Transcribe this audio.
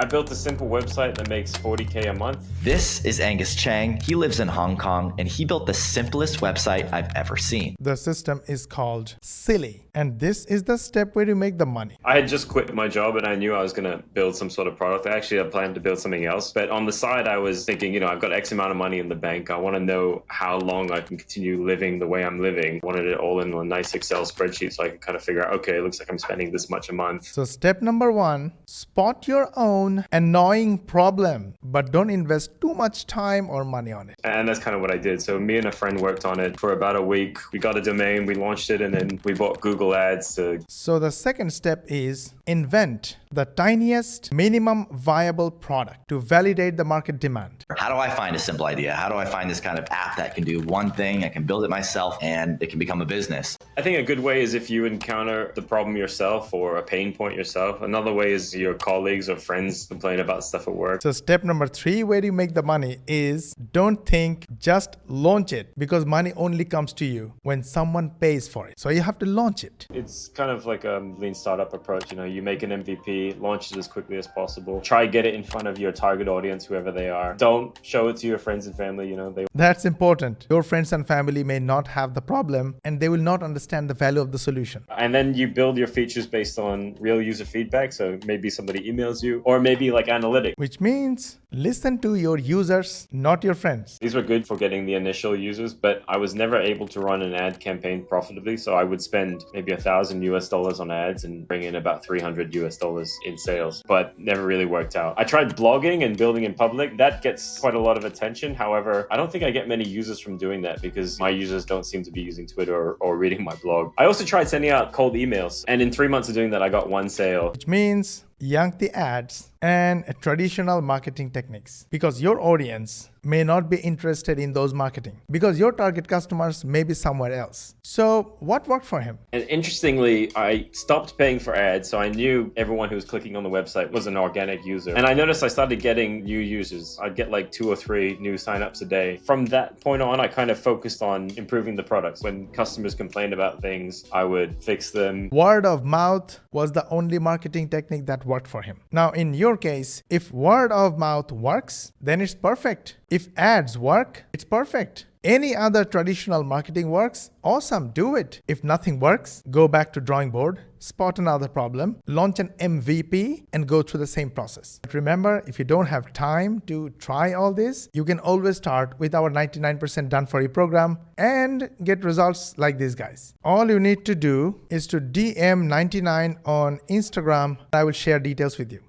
I built a simple website that makes 40K a month. This is Angus Chang. He lives in Hong Kong and he built the simplest website I've ever seen. The system is called Silly. And this is the step where you make the money. I had just quit my job and I knew I was going to build some sort of product. I actually had planned to build something else. But on the side, I was thinking, I've got X amount of money in the bank. I want to know how long I can continue living the way I'm living. I wanted it all in a nice Excel spreadsheet so I could kind of figure out, okay, it looks like I'm spending this much a month. So step number 1, spot your own annoying problem, but don't invest too much time or money on it. And that's kind of what I did. So me and a friend worked on it for about a week. We got a domain, we launched it, and then we bought Google Ads to... So the second step is invent the tiniest minimum viable product to validate the market demand. How do I find a simple idea? How do I find this kind of app that can do one thing, I can build it myself, and it can become a business? I think a good way is if you encounter the problem yourself or a pain point yourself. Another way is your colleagues or friends complain about stuff at work. So step number 3, where you make the money is don't think, just launch it, because money only comes to you when someone pays for it. So you have to launch it. It's kind of like a lean startup approach. You make an MVP, launch it as quickly as possible. Try get it in front of your target audience, whoever they are. Don't show it to your friends and family. That's important. Your friends and family may not have the problem and they will not understand the value of the solution. And then you build your features based on real user feedback. So maybe somebody emails you, or maybe like analytics. Which means listen to your users, not your friends. These were good for getting the initial users, but I was never able to run an ad campaign profitably. So I would spend maybe $1,000 on ads and bring in about $300 in sales, but never really worked out. I tried blogging and building in public. That gets quite a lot of attention. However, I don't think I get many users from doing that because my users don't seem to be using Twitter or reading my blog. I also tried sending out cold emails, and in 3 months of doing that, I got 1 sale. Which means yank the ads and traditional marketing techniques, because your audience may not be interested in those marketing because your target customers may be somewhere else. So what worked for him? And interestingly, I stopped paying for ads, so I knew everyone who was clicking on the website was an organic user. And I noticed I started getting new users. I'd get like 2 or 3 new signups a day. From that point on, I kind of focused on improving the products. When customers complained about things, I would fix them. Word of mouth was the only marketing technique that worked for him. Now, in your case, if word of mouth works, then it's perfect. If ads work, it's perfect. Any other traditional marketing works, awesome, do it. If nothing works, go back to drawing board, spot another problem, launch an MVP, and go through the same process. But remember, if you don't have time to try all this, you can always start with our 99% done for you program and get results like these guys. All you need to do is to DM 99 on Instagram. I will share details with you.